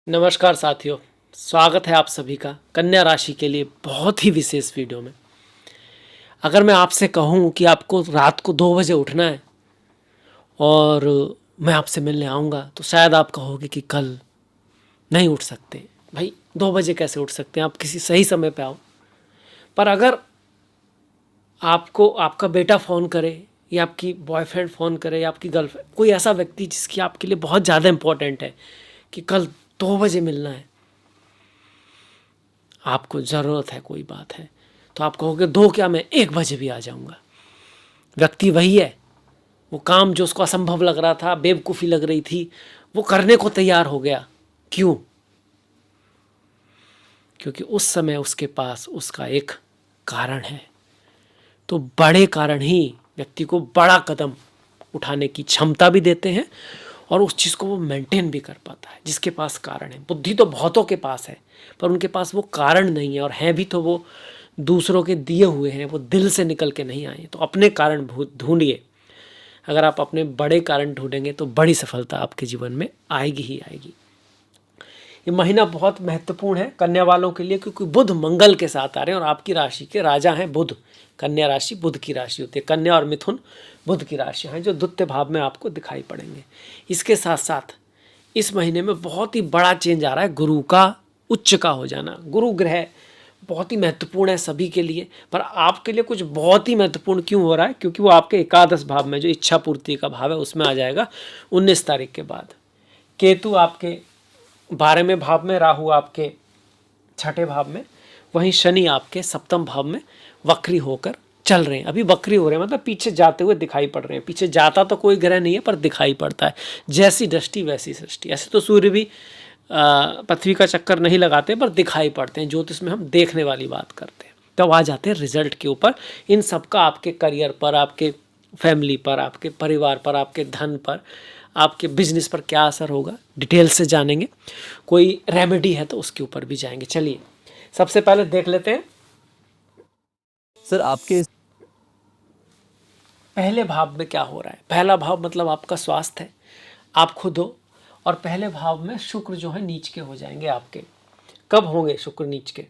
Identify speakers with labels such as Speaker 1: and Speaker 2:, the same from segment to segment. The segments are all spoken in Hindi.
Speaker 1: नमस्कार साथियों, स्वागत है आप सभी का कन्या राशि के लिए बहुत ही विशेष वीडियो में। अगर मैं आपसे कहूं कि आपको रात को 2 बजे उठना है और मैं आपसे मिलने आऊंगा तो शायद आप कहोगे कि कल नहीं उठ सकते। भाई 2 बजे कैसे उठ सकते हैं, आप किसी सही समय पे आओ। पर अगर आपको आपका बेटा फ़ोन करे या आपकी बॉयफ्रेंड फ़ोन करे या आपकी गर्लफ्रेंड, कोई ऐसा व्यक्ति जिसकी आपके लिए बहुत ज़्यादा इम्पोर्टेंट है कि कल 2 बजे मिलना है, आपको ज़रूरत है, कोई बात है, तो आप कहोगे 2 क्या, मैं 1 बजे भी आ जाऊंगा। व्यक्ति वही है, वो काम जो उसको असंभव लग रहा था, बेवकूफ़ी लग रही थी, वो करने को तैयार हो गया। क्यों? क्योंकि उस समय उसके पास उसका एक कारण है। तो बड़े कारण ही व्यक्ति को बड़ा कदम उठाने की क्षमता भी देते हैं और उस चीज़ को वो मेंटेन भी कर पाता है। जिसके पास कारण है, बुद्धि तो बहुतों के पास है पर उनके पास वो कारण नहीं है, और हैं भी तो वो दूसरों के दिए हुए हैं, वो दिल से निकल के नहीं आए। तो अपने कारण ढूंढिए। अगर आप अपने बड़े कारण ढूंढेंगे तो बड़ी सफलता आपके जीवन में आएगी ही आएगी। ये महीना बहुत महत्वपूर्ण है कन्या वालों के लिए, क्योंकि बुध मंगल के साथ आ रहे हैं और आपकी राशि के राजा हैं बुध। कन्या राशि बुध की राशि होती है। कन्या और मिथुन बुध की राशि हैं जो द्वितीय भाव में आपको दिखाई पड़ेंगे। इसके साथ साथ इस महीने में बहुत ही बड़ा चेंज आ रहा है, गुरु का उच्च का हो जाना। गुरु ग्रह बहुत ही महत्वपूर्ण है सभी के लिए, पर आपके लिए कुछ बहुत ही महत्वपूर्ण क्यों हो रहा है? क्योंकि वो आपके एकादश भाव में, जो इच्छा पूर्ति का भाव है, उसमें आ जाएगा 19 तारीख के बाद। केतु आपके 12वें भाव में, राहु आपके 6ठे भाव में, वहीं शनि आपके 7म भाव में वक्री होकर चल रहे हैं। अभी वक्री हो रहे हैं मतलब पीछे जाते हुए दिखाई पड़ रहे हैं। पीछे जाता तो कोई ग्रह नहीं है पर दिखाई पड़ता है। जैसी दृष्टि वैसी सृष्टि। ऐसे तो सूर्य भी पृथ्वी का चक्कर नहीं लगाते पर दिखाई पड़ते हैं। ज्योतिष में हम देखने वाली बात करते हैं। तब आ जाते हैं रिजल्ट के ऊपर। इन सब का आपके करियर पर, आपके फैमिली पर, आपके परिवार पर, आपके धन पर, आपके बिजनेस पर क्या असर होगा, डिटेल से जानेंगे। कोई रेमेडी है तो उसके ऊपर भी जाएंगे। चलिए सबसे पहले देख लेते हैं
Speaker 2: सर आपके
Speaker 1: पहले भाव में क्या हो रहा है। पहला भाव मतलब आपका स्वास्थ्य है, आप खुद हो। और पहले भाव में शुक्र जो है नीच के हो जाएंगे आपके। कब होंगे शुक्र नीच के?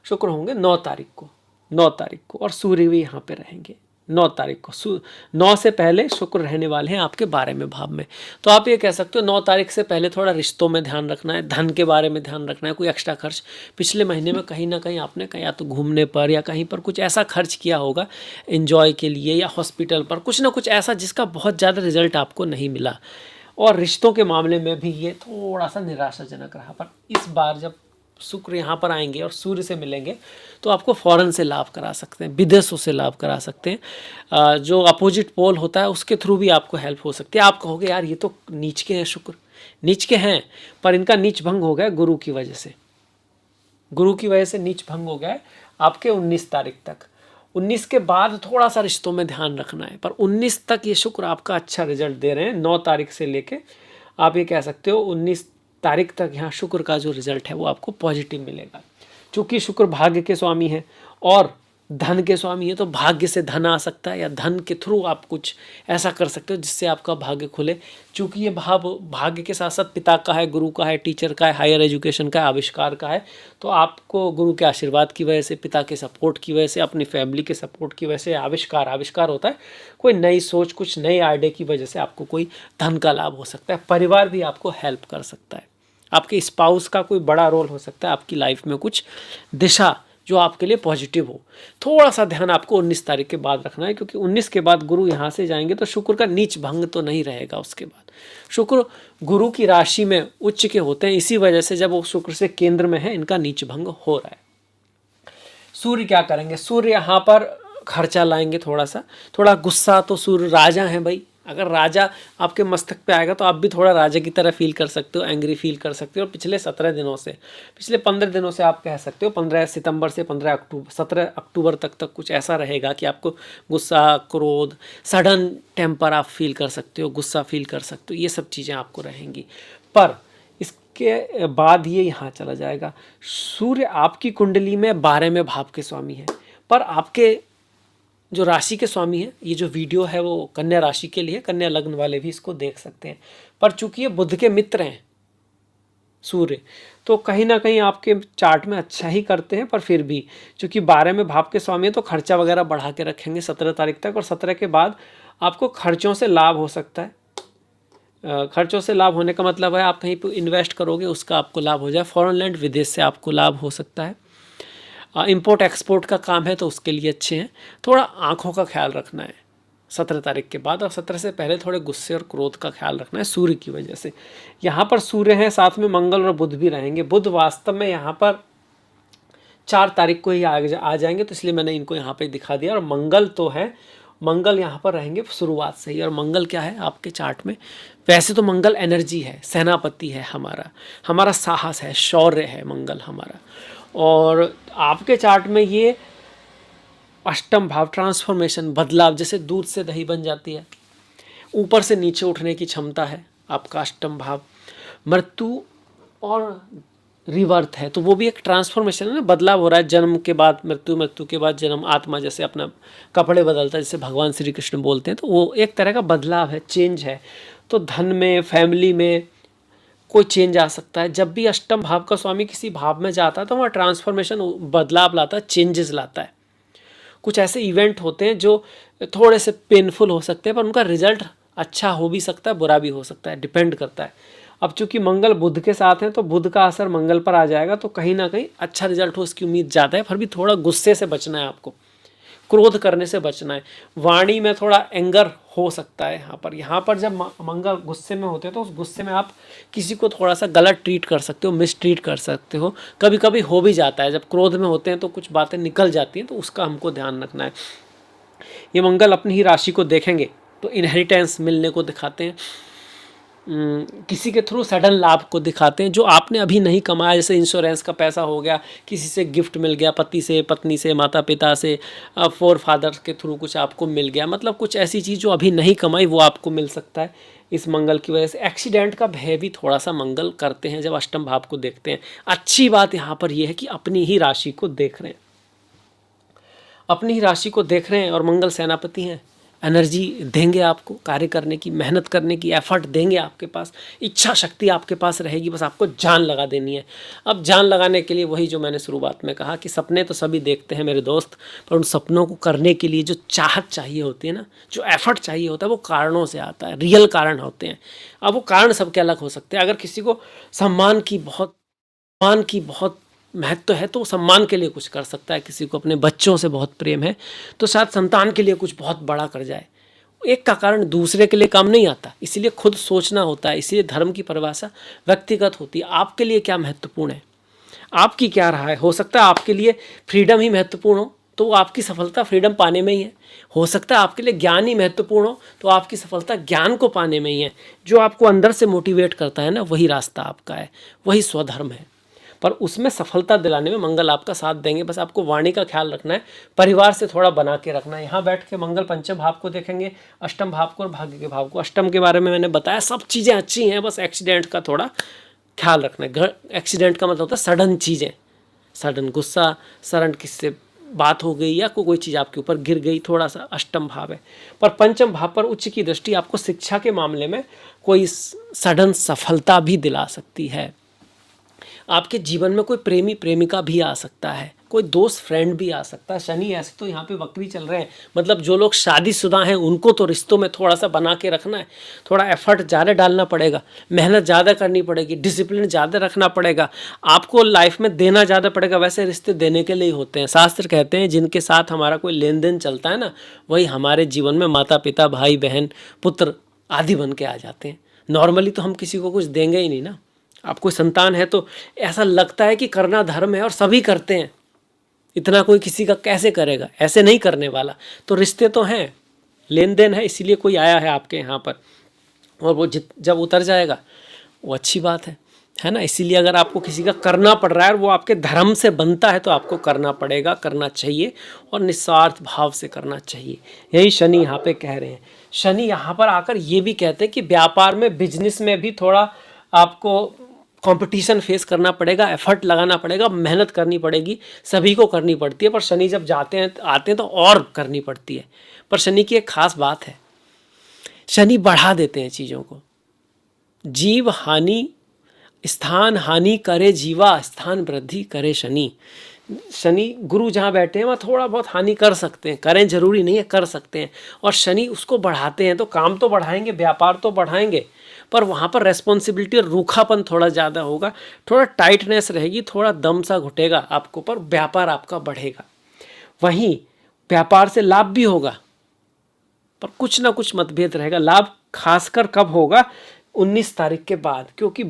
Speaker 1: शुक्र होंगे 9 तारीख को। 9 तारीख को। और सूर्य भी यहाँ पे रहेंगे 9 तारीख को। 9 से पहले शुक्र रहने वाले हैं आपके 12वें भाव में। तो आप ये कह सकते हो 9 तारीख से पहले थोड़ा रिश्तों में ध्यान रखना है, धन के बारे में ध्यान रखना है। कोई एक्स्ट्रा खर्च पिछले महीने में कहीं ना कहीं आपने या तो घूमने पर या कहीं पर कुछ ऐसा खर्च किया होगा एंजॉय के लिए, या हॉस्पिटल पर, कुछ ना कुछ ऐसा जिसका बहुत ज़्यादा रिजल्ट आपको नहीं मिला। और रिश्तों के मामले में भी ये थोड़ा सा निराशाजनक रहा। पर इस बार जब शुक्र यहाँ पर आएंगे और सूर्य से मिलेंगे तो आपको फॉरेन से लाभ करा सकते हैं, विदेशों से लाभ करा सकते हैं। जो अपोजिट पोल होता है उसके थ्रू भी आपको हेल्प हो सकती है। आप कहोगे यार ये तो नीच के हैं, शुक्र नीच के हैं, पर इनका नीच भंग हो गया गुरु की वजह से। गुरु की वजह से नीच भंग हो गया है आपके 19 तारीख तक। 19 के बाद थोड़ा सा रिश्तों में ध्यान रखना है, पर 19 तक ये शुक्र आपका अच्छा रिजल्ट दे रहे हैं। 9 तारीख से लेके आप ये कह सकते हो 19 तारीख तक यहाँ शुक्र का जो रिजल्ट है वो आपको पॉजिटिव मिलेगा। चूँकि शुक्र भाग्य के स्वामी है और धन के स्वामी है, तो भाग्य से धन आ सकता है या धन के थ्रू आप कुछ ऐसा कर सकते हो जिससे आपका भाग्य खुले। चूँकि ये भाव भाग्य के साथ साथ पिता का है, गुरु का है, टीचर का है, हायर एजुकेशन का है, आविष्कार का है। तो आपको गुरु के आशीर्वाद की वजह से, पिता के सपोर्ट की वजह से, अपनी फैमिली के सपोर्ट की वजह से आविष्कार होता है। कोई नई सोच, कुछ नए आइडिया की वजह से आपको कोई धन का लाभ हो सकता है। परिवार भी आपको हेल्प कर सकता है। आपके स्पाउस का कोई बड़ा रोल हो सकता है आपकी लाइफ में, कुछ दिशा जो आपके लिए पॉजिटिव हो। थोड़ा सा ध्यान आपको 19 तारीख के बाद रखना है, क्योंकि 19 के बाद गुरु यहाँ से जाएंगे तो शुक्र का नीच भंग तो नहीं रहेगा। उसके बाद शुक्र गुरु की राशि में उच्च के होते हैं, इसी वजह से जब वो शुक्र से केंद्र में है इनका नीच भंग हो रहा है। सूर्य क्या करेंगे? सूर्य यहाँ पर खर्चा लाएंगे थोड़ा गुस्सा। तो सूर्य राजा हैं भाई। अगर राजा आपके मस्तक पे आएगा तो आप भी थोड़ा राजा की तरह फील कर सकते हो, एंग्री फील कर सकते हो। और पिछले 15 दिनों से आप कह सकते हो, 15 सितंबर से 17 अक्टूबर तक कुछ ऐसा रहेगा कि आपको गुस्सा, क्रोध, सडन टेम्पर आप फील कर सकते हो, गुस्सा फील कर सकते हो। ये सब चीज़ें आपको रहेंगी। पर इसके बाद ये यहाँ चला जाएगा। सूर्य आपकी कुंडली में 12वें भाव के स्वामी है, पर आपके जो राशि के स्वामी है। ये जो वीडियो है वो कन्या राशि के लिए, कन्या लग्न वाले भी इसको देख सकते हैं। पर चूंकि ये बुध के मित्र हैं, सूर्य, तो कहीं ना कहीं आपके चार्ट में अच्छा ही करते हैं, पर फिर भी चूंकि 12 में भाव के स्वामी है तो खर्चा वगैरह बढ़ा के रखेंगे 17 तारीख तक, और 17 के बाद आपको खर्चों से लाभ हो सकता है। खर्चों से लाभ होने का मतलब है आप कहीं पर इन्वेस्ट करोगे उसका आपको लाभ हो जाए, फॉरेन लैंड विदेश से आपको लाभ हो सकता है। इंपोर्ट एक्सपोर्ट का काम है तो उसके लिए अच्छे हैं। थोड़ा आँखों का ख्याल रखना है 17 तारीख के बाद, और 17 से पहले थोड़े गुस्से और क्रोध का ख्याल रखना है सूर्य की वजह से। यहाँ पर सूर्य हैं, साथ में मंगल और बुध भी रहेंगे। बुध वास्तव में यहाँ पर 4 तारीख को ही आ जाएंगे, तो इसलिए मैंने इनको यहाँ पे दिखा दिया। और मंगल तो है, मंगल यहाँ पर रहेंगे शुरुआत से ही। और मंगल क्या है आपके चार्ट में, वैसे तो मंगल एनर्जी है, सेनापति है, हमारा साहस है, शौर्य है मंगल हमारा। और आपके चार्ट में ये अष्टम भाव ट्रांसफॉर्मेशन, बदलाव, जैसे दूध से दही बन जाती है, ऊपर से नीचे उठने की क्षमता है आपका अष्टम भाव। मृत्यु और रिवर्थ है, तो वो भी एक ट्रांसफॉर्मेशन है ना, बदलाव हो रहा है, जन्म के बाद मृत्यु, मृत्यु के बाद जन्म, आत्मा जैसे अपना कपड़े बदलता है, जैसे भगवान श्री कृष्ण बोलते हैं, तो वो एक तरह का बदलाव है, चेंज है। तो धन में, फैमिली में कोई चेंज आ सकता है। जब भी अष्टम भाव का स्वामी किसी भाव में जाता है तो वहाँ ट्रांसफॉर्मेशन, बदलाव लाता है, चेंजेस लाता है। कुछ ऐसे इवेंट होते हैं जो थोड़े से पेनफुल हो सकते हैं, पर उनका रिजल्ट अच्छा हो भी सकता है, बुरा भी हो सकता है, डिपेंड करता है। अब चूंकि मंगल बुध के साथ हैं तो बुध का असर मंगल पर आ जाएगा, तो कहीं ना कहीं अच्छा रिजल्ट हो इसकी उम्मीद ज़्यादा है। फिर भी थोड़ा गुस्से से बचना है आपको, क्रोध करने से बचना है। वाणी में थोड़ा एंगर हो सकता है यहाँ पर जब मंगल गुस्से में होते हैं तो उस गुस्से में आप किसी को थोड़ा सा गलत ट्रीट कर सकते हो, मिस ट्रीट कर सकते हो। कभी कभी हो भी जाता है, जब क्रोध में होते हैं तो कुछ बातें निकल जाती हैं, तो उसका हमको ध्यान रखना है। ये मंगल अपनी ही राशि को देखेंगे तो इनहेरिटेंस मिलने को दिखाते हैं, किसी के थ्रू सडन लाभ को दिखाते हैं जो आपने अभी नहीं कमाया, जैसे इंश्योरेंस का पैसा हो गया, किसी से गिफ्ट मिल गया, पति से, पत्नी से, माता पिता से, फोर फादर के थ्रू कुछ आपको मिल गया, मतलब कुछ ऐसी चीज़ जो अभी नहीं कमाई वो आपको मिल सकता है इस मंगल की वजह से। एक्सीडेंट का भय भी थोड़ा सा मंगल करते हैं जब अष्टम भाव को देखते हैं। अच्छी बात यहाँ पर यह है कि अपनी ही राशि को देख रहे हैं, अपनी ही राशि को देख रहे हैं, और मंगल सेनापति हैं, एनर्जी देंगे आपको कार्य करने की, मेहनत करने की, एफर्ट देंगे आपके पास, इच्छा शक्ति आपके पास रहेगी, बस आपको जान लगा देनी है। अब जान लगाने के लिए वही जो मैंने शुरुआत में कहा कि सपने तो सभी देखते हैं मेरे दोस्त, पर उन सपनों को करने के लिए जो चाहत चाहिए होती है ना, जो एफर्ट चाहिए होता है, वो कारणों से आता है, रियल कारण होते हैं। अब वो कारण सबके अलग हो सकते हैं। अगर किसी को सम्मान की बहुत महत्व है तो सम्मान के लिए कुछ कर सकता है, किसी को अपने बच्चों से बहुत प्रेम है तो शायद संतान के लिए कुछ बहुत बड़ा कर जाए। एक का कारण दूसरे के लिए काम नहीं आता, इसीलिए खुद सोचना होता है। इसीलिए धर्म की परिभाषा व्यक्तिगत होती है। आपके लिए क्या महत्वपूर्ण है, आपकी क्या राह है। हो सकता है आपके लिए फ्रीडम ही महत्वपूर्ण हो, तो आपकी सफलता फ्रीडम पाने में ही है। हो सकता है आपके लिए ज्ञान ही महत्वपूर्ण हो, तो आपकी सफलता ज्ञान को पाने में ही है। जो आपको अंदर से मोटिवेट करता है ना, वही रास्ता आपका है, वही स्वधर्म है। पर उसमें सफलता दिलाने में मंगल आपका साथ देंगे। बस आपको वाणी का ख्याल रखना है, परिवार से थोड़ा बना के रखना है। यहाँ बैठ के मंगल पंचम भाव को देखेंगे, अष्टम भाव को और भाग्य के भाव को। अष्टम के बारे में मैंने बताया, सब चीज़ें अच्छी हैं, बस एक्सीडेंट का थोड़ा ख्याल रखना है। एक्सीडेंट का मतलब होता है सडन चीज़ें, सडन गुस्सा, सडन किससे बात हो गई या कोई चीज़ आपके ऊपर गिर गई, थोड़ा सा अष्टम भाव है। पर पंचम भाव पर उच्च की दृष्टि आपको शिक्षा के मामले में कोई सडन सफलता भी दिला सकती है। आपके जीवन में कोई प्रेमी प्रेमिका भी आ सकता है, कोई दोस्त फ्रेंड भी आ सकता है। शनि ऐसे तो यहाँ पे वक्री चल रहे हैं, मतलब जो लोग शादीशुदा हैं उनको तो रिश्तों में थोड़ा सा बना के रखना है, थोड़ा एफर्ट ज़्यादा डालना पड़ेगा, मेहनत ज़्यादा करनी पड़ेगी, डिसिप्लिन ज़्यादा रखना पड़ेगा, आपको लाइफ में देना ज़्यादा पड़ेगा। वैसे रिश्ते देने के लिए होते हैं। शास्त्र कहते हैं जिनके साथ हमारा कोई लेन देन चलता है ना, वही हमारे जीवन में माता पिता, भाई बहन, पुत्र आदि बन के आ जाते हैं। नॉर्मली तो हम किसी को कुछ देंगे ही नहीं ना। आप कोई संतान है तो ऐसा लगता है कि करना धर्म है और सभी करते हैं, इतना कोई किसी का कैसे करेगा, ऐसे नहीं करने वाला। तो रिश्ते तो हैं, लेन देन है, इसीलिए कोई आया है आपके यहाँ पर, और वो जब उतर जाएगा वो अच्छी बात है ना। इसीलिए अगर आपको किसी का करना पड़ रहा है और वो आपके धर्म से बनता है तो आपको करना पड़ेगा, करना चाहिए, और निस्वार्थ भाव से करना चाहिए। यही शनि यहाँ पे कह रहे हैं। शनि यहाँ पर आकर ये भी कहते हैं कि व्यापार में, बिजनेस में भी थोड़ा आपको कंपटीशन फेस करना पड़ेगा, एफर्ट लगाना पड़ेगा, मेहनत करनी पड़ेगी, सभी को करनी पड़ती है। पर शनि जब आते हैं तो और करनी पड़ती है। पर शनि की एक खास बात है, शनि बढ़ा देते हैं चीज़ों को। जीव हानि स्थान हानि करे जीवा, स्थान वृद्धि करे शनि। शनि गुरु जहाँ बैठे हैं वहाँ थोड़ा बहुत हानि कर सकते हैं, करें जरूरी नहीं है, कर सकते हैं। और शनि उसको बढ़ाते हैं, तो काम तो बढ़ाएंगे, व्यापार तो बढ़ाएंगे, पर वहाँ पर रेस्पॉन्सिबिलिटी और रूखापन थोड़ा ज़्यादा होगा, थोड़ा टाइटनेस रहेगी, थोड़ा दम सा घुटेगा आपको, पर व्यापार आपका बढ़ेगा। वहीं व्यापार से लाभ भी होगा, पर कुछ ना कुछ मतभेद रहेगा। लाभ खासकर कब होगा? 19 तारीख के बाद, क्योंकि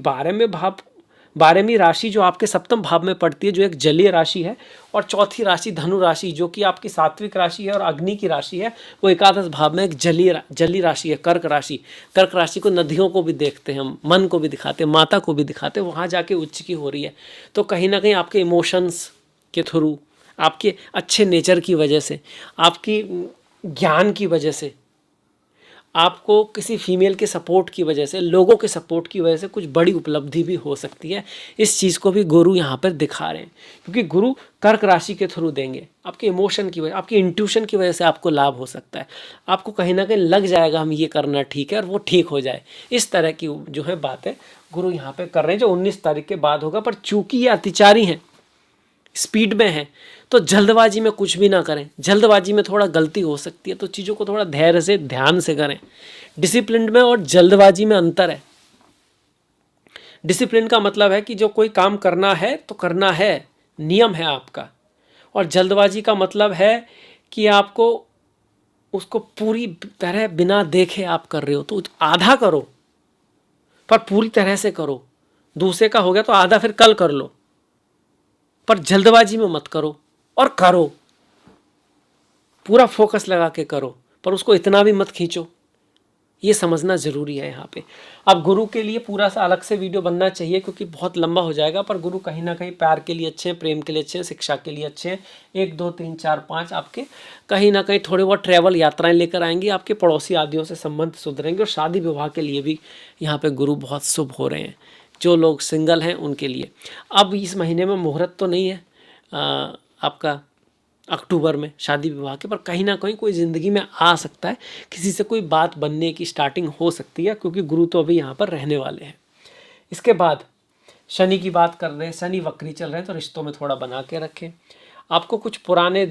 Speaker 1: 12वीं राशि जो आपके सप्तम भाव में पड़ती है, जो एक जलीय राशि है, और चौथी राशि धनु राशि जो कि आपकी सात्विक राशि है और अग्नि की राशि है, वो एकादश भाव में एक जलीय राशि है, कर्क राशि। कर्क राशि को नदियों को भी देखते हैं हम, मन को भी दिखाते हैं, माता को भी दिखाते हैं, वहाँ जाके उच्च की हो रही है। तो कहीं ना कहीं आपके इमोशंस के थ्रू, आपके अच्छे नेचर की वजह से, आपकी ज्ञान की वजह से, आपको किसी फीमेल के सपोर्ट की वजह से, लोगों के सपोर्ट की वजह से कुछ बड़ी उपलब्धि भी हो सकती है। इस चीज़ को भी गुरु यहाँ पर दिखा रहे हैं, क्योंकि गुरु कर्क राशि के थ्रू देंगे। आपके इमोशन की वजह, आपकी इंट्यूशन की वजह से आपको लाभ हो सकता है। आपको कहीं ना कहीं लग जाएगा हम ये करना ठीक है, और वो ठीक हो जाए। इस तरह की जो है बातें गुरु यहाँ पर कर रहे हैं, जो 19 तारीख के बाद होगा। पर चूंकि ये अतिचारी हैं, स्पीड में है, तो जल्दबाजी में कुछ भी ना करें। जल्दबाजी में थोड़ा गलती हो सकती है, तो चीज़ों को थोड़ा धैर्य से, ध्यान से करें। डिसिप्लिन में और जल्दबाजी में अंतर है। डिसिप्लिन का मतलब है कि जो कोई काम करना है तो करना है, नियम है आपका। और जल्दबाजी का मतलब है कि आपको उसको पूरी तरह बिना देखे आप कर रहे हो, तो आधा करो पर पूरी तरह से करो। दूसरे का हो गया तो आधा फिर कल कर लो, पर जल्दबाजी में मत करो। और करो, पूरा फोकस लगा के करो, पर उसको इतना भी मत खींचो। ये समझना ज़रूरी है यहाँ पे। अब गुरु के लिए पूरा सा अलग से वीडियो बनना चाहिए, क्योंकि बहुत लंबा हो जाएगा। पर गुरु कहीं ना कहीं प्यार के लिए अच्छे हैं, प्रेम के लिए अच्छे हैं, शिक्षा के लिए अच्छे हैं। 1 2 3 4 5 आपके कहीं ना कहीं थोड़े बहुत ट्रैवल यात्राएं लेकर आएंगी, आपके पड़ोसी आदियों से संबंध सुधरेंगे। और शादी विवाह के लिए भी यहाँ पे गुरु बहुत शुभ हो रहे हैं। जो लोग सिंगल हैं उनके लिए अब इस महीने में मुहूर्त तो नहीं है आपका अक्टूबर में शादी विवाह के, पर कहीं ना कहीं कोई ज़िंदगी में आ सकता है, किसी से कोई बात बनने की स्टार्टिंग हो सकती है, क्योंकि गुरु तो अभी यहाँ पर रहने वाले हैं। इसके बाद शनि की बात कर रहे हैं, शनि वक्री चल रहे हैं, तो रिश्तों में थोड़ा बना के रखें। आपको कुछ पुराने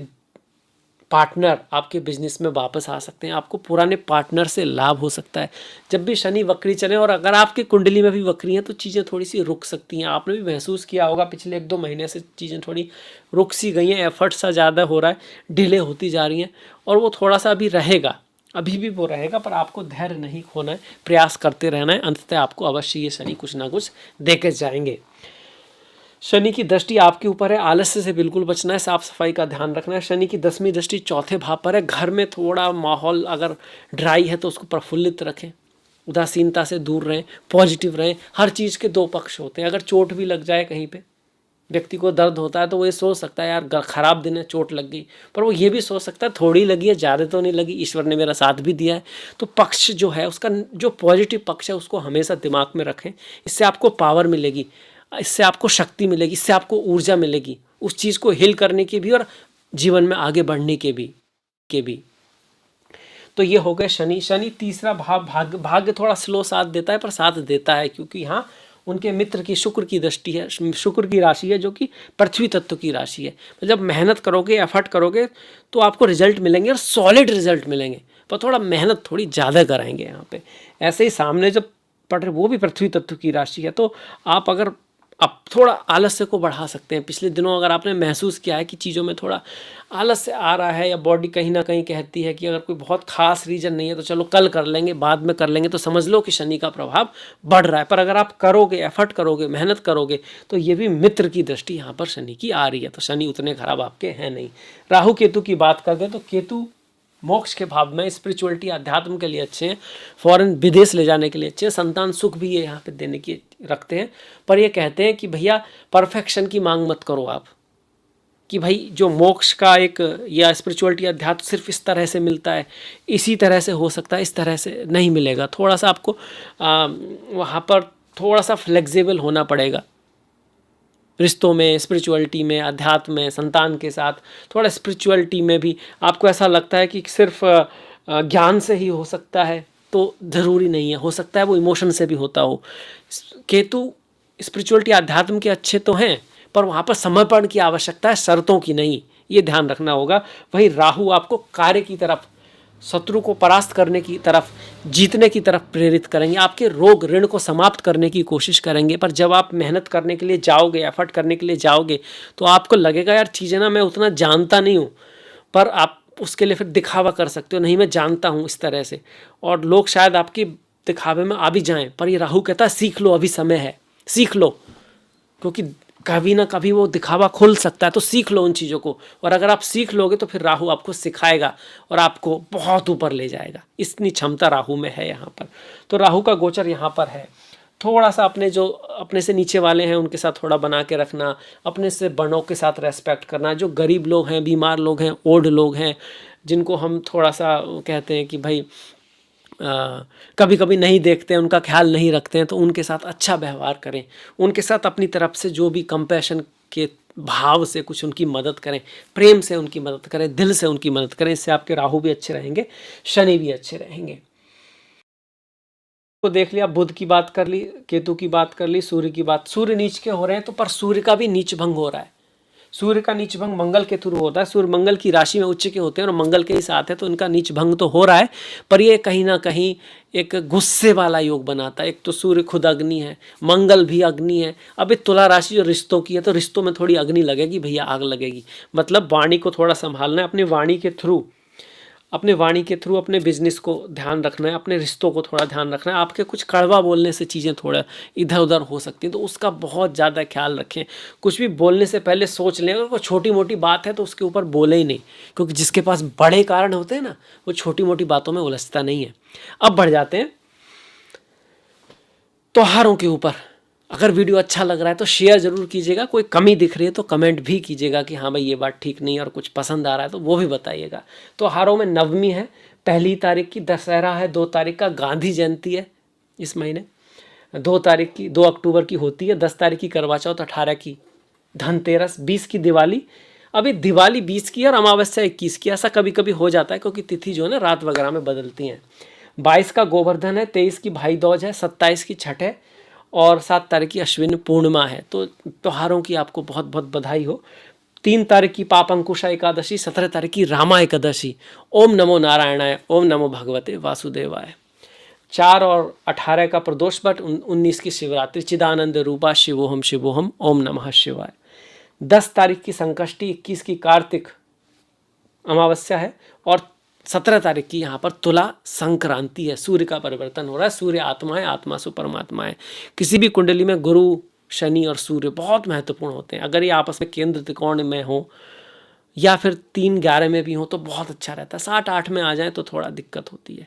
Speaker 1: पार्टनर आपके बिजनेस में वापस आ सकते हैं, आपको पुराने पार्टनर से लाभ हो सकता है जब भी शनि वक्री चले। और अगर आपकी कुंडली में भी वक्री हैं तो चीज़ें थोड़ी सी रुक सकती हैं। आपने भी महसूस किया होगा पिछले 1 2 महीने से चीज़ें थोड़ी रुक सी गई हैं, एफर्ट सा ज़्यादा हो रहा है, डिले होती जा रही हैं, और वो थोड़ा सा अभी रहेगा, अभी भी वो रहेगा। पर आपको धैर्य नहीं खोना है, प्रयास करते रहना है। अंततः आपको अवश्य ये शनि कुछ ना कुछ देके जाएंगे। शनि की दृष्टि आपके ऊपर है, आलस्य से बिल्कुल बचना है, साफ सफाई का ध्यान रखना है। शनि की 10वीं दृष्टि चौथे भाव पर है। घर में थोड़ा माहौल अगर ड्राई है तो उसको प्रफुल्लित रखें, उदासीनता से दूर रहें, पॉजिटिव रहें। हर चीज़ के 2 पक्ष होते हैं। अगर चोट भी लग जाए कहीं पे, व्यक्ति को दर्द होता है, तो वो ये सोच सकता है यार ख़राब दिन है, चोट लग गई, पर वो ये भी सोच सकता है थोड़ी लगी है, ज़्यादा तो नहीं लगी, ईश्वर ने मेरा साथ भी दिया है। तो पक्ष जो है उसका, जो पॉजिटिव पक्ष है उसको हमेशा दिमाग में रखें। इससे आपको पावर मिलेगी, इससे आपको शक्ति मिलेगी, इससे आपको ऊर्जा मिलेगी उस चीज़ को हिल करने की भी और जीवन में आगे बढ़ने के भी। तो ये हो गए शनि। शनि तीसरा भाव भाग्य थोड़ा स्लो साथ देता है, पर साथ देता है, क्योंकि यहाँ उनके मित्र की शुक्र की दृष्टि है, शुक्र की राशि है, जो कि पृथ्वी तत्व की राशि है। जब मेहनत करोगे, एफर्ट करोगे, तो आपको रिजल्ट मिलेंगे, और सॉलिड रिजल्ट मिलेंगे, पर थोड़ा मेहनत थोड़ी ज़्यादा कराएंगे यहाँ पे। ऐसे ही सामने जब पढ़ रहे, वो भी पृथ्वी तत्व की राशि है, तो आप अगर आप थोड़ा आलस्य को बढ़ा सकते हैं। पिछले दिनों अगर आपने महसूस किया है कि चीज़ों में थोड़ा आलस्य आ रहा है, या बॉडी कहीं ना कहीं कहती है कि अगर कोई बहुत खास रीज़न नहीं है तो चलो कल कर लेंगे, बाद में कर लेंगे, तो समझ लो कि शनि का प्रभाव बढ़ रहा है। पर अगर आप करोगे, एफर्ट करोगे, मेहनत करोगे, तो ये भी मित्र की दृष्टि यहाँ पर शनि की आ रही है, तो शनि उतने खराब आपके हैं नहीं। राहु केतु की बात करते हैं, तो केतु मोक्ष के भाव में, स्पिरिचुअलिटी अध्यात्म के लिए अच्छे हैं, फॉरेन विदेश ले जाने के लिए अच्छे हैं, संतान सुख भी ये यहाँ पे देने की रखते हैं। पर ये कहते हैं कि भैया परफेक्शन की मांग मत करो आप, कि भाई जो मोक्ष का एक या स्पिरिचुअलिटी अध्यात्म सिर्फ इस तरह से मिलता है, इसी तरह से हो सकता है, इस तरह से नहीं मिलेगा। थोड़ा सा आपको वहाँ पर थोड़ा सा फ्लेक्सिबल होना पड़ेगा, रिश्तों में, स्पिरिचुअलिटी में, अध्यात्म में, संतान के साथ थोड़ा स्पिरिचुअलिटी में भी। आपको ऐसा लगता है कि सिर्फ ज्ञान से ही हो सकता है, तो ज़रूरी नहीं है, हो सकता है वो इमोशन से भी होता हो। केतु स्पिरिचुअलिटी अध्यात्म के अच्छे तो हैं, पर वहाँ पर समर्पण की आवश्यकता है, शर्तों की नहीं, ये ध्यान रखना होगा। वही राहु आपको कार्य की तरफ, शत्रु को परास्त करने की तरफ, जीतने की तरफ प्रेरित करेंगे, आपके रोग ऋण को समाप्त करने की कोशिश करेंगे। पर जब आप मेहनत करने के लिए जाओगे, एफर्ट करने के लिए जाओगे, तो आपको लगेगा यार चीज़ें ना मैं उतना जानता नहीं हूँ, पर आप उसके लिए फिर दिखावा कर सकते हो, नहीं मैं जानता हूँ इस तरह से, और लोग शायद आपकी दिखावे में आ भी जाएं। पर ये राहु कहता है सीख लो, अभी समय है, सीख लो, क्योंकि कभी ना कभी वो दिखावा खुल सकता है, तो सीख लो उन चीज़ों को। और अगर आप सीख लोगे तो फिर राहु आपको सिखाएगा और आपको बहुत ऊपर ले जाएगा, इतनी क्षमता राहु में है यहाँ पर। तो राहु का गोचर यहाँ पर है। थोड़ा सा अपने जो अपने से नीचे वाले हैं उनके साथ थोड़ा बना के रखना, अपने से बड़ों के साथ रेस्पेक्ट करना, जो गरीब लोग हैं, बीमार लोग हैं, ओल्ड लोग हैं, जिनको हम थोड़ा सा कहते हैं कि भाई कभी कभी नहीं देखते हैं, उनका ख्याल नहीं रखते हैं, तो उनके साथ अच्छा व्यवहार करें, उनके साथ अपनी तरफ से जो भी कंपैशन के भाव से कुछ उनकी मदद करें, प्रेम से उनकी मदद करें, दिल से उनकी मदद करें। इससे आपके राहु भी अच्छे रहेंगे, शनि भी अच्छे रहेंगे। तो देख लिया, बुध की बात कर ली, केतु की बात कर ली, सूर्य की बात। सूर्य नीच के हो रहे हैं तो पर सूर्य का भी नीच भंग हो रहा है। सूर्य का नीच भंग मंगल के थ्रू होता है, सूर्य मंगल की राशि में उच्च के होते हैं और मंगल के ही साथ है, तो इनका नीच भंग तो हो रहा है, पर ये कहीं ना कहीं एक गुस्से वाला योग बनाता है। एक तो सूर्य खुद अग्नि है, मंगल भी अग्नि है। अब ये तुला राशि जो रिश्तों की है, तो रिश्तों में थोड़ी अग्नि लगेगी भैया, आग लगेगी। मतलब वाणी को थोड़ा संभालना है, अपनी वाणी के थ्रू, अपने वाणी के थ्रू अपने बिजनेस को ध्यान रखना है, अपने रिश्तों को थोड़ा ध्यान रखना है। आपके कुछ कड़वा बोलने से चीज़ें थोड़ा इधर उधर हो सकती हैं, तो उसका बहुत ज़्यादा ख्याल रखें। कुछ भी बोलने से पहले सोच लें, अगर कोई छोटी मोटी बात है तो उसके ऊपर बोले ही नहीं, क्योंकि जिसके पास बड़े कारण होते हैं ना, वो छोटी मोटी बातों में उलझता नहीं है। अब बढ़ जाते हैं त्योहारों के ऊपर। अगर वीडियो अच्छा लग रहा है तो शेयर ज़रूर कीजिएगा, कोई कमी दिख रही है तो कमेंट भी कीजिएगा कि हाँ भाई ये बात ठीक नहीं है, और कुछ पसंद आ रहा है तो वो भी बताइएगा। त्योहारों में नवमी है, 1 तारीख की दशहरा है, 2 तारीख का गांधी जयंती है इस महीने, 2 तारीख की 2 अक्टूबर की होती है, 10 तारीख की करवा चौथ, 18 की धनतेरस, 20 की दिवाली। अभी दिवाली 20 की और अमावस्या 21 की, ऐसा कभी कभी हो जाता है क्योंकि तिथि जो है ना रात वगैरह में बदलती हैं। 22 का गोवर्धन है, 23 की भाई दूज है, 27 की छठ है, और 7 तारीख की अश्विन पूर्णिमा है। तो त्योहारों की आपको बहुत बहुत बधाई हो। 3 तारीख की पाप अंकुशा एकादशी, 17 तारीख की रामा एकादशी। ओम नमो नारायणाय, ओम नमो भगवते वासुदेवाय। 4 और 18 का प्रदोष भट्ट, 19 की शिवरात्रि। चिदानंद रूपा शिवोहम शिवोहम, ओम नमः शिवाय। 10 तारीख की संकष्टी, 21 की कार्तिक अमावस्या है, और 17 तारीख की यहाँ पर तुला संक्रांति है। सूर्य का परिवर्तन हो रहा है, सूर्य आत्मा है, आत्मा से परमात्मा है। किसी भी कुंडली में गुरु, शनि और सूर्य बहुत महत्वपूर्ण होते हैं। अगर ये आपस में केंद्र त्रिकोण में हो या फिर 3-11 में भी हो तो बहुत अच्छा रहता है। 7-8 में आ जाए तो थोड़ा दिक्कत होती है।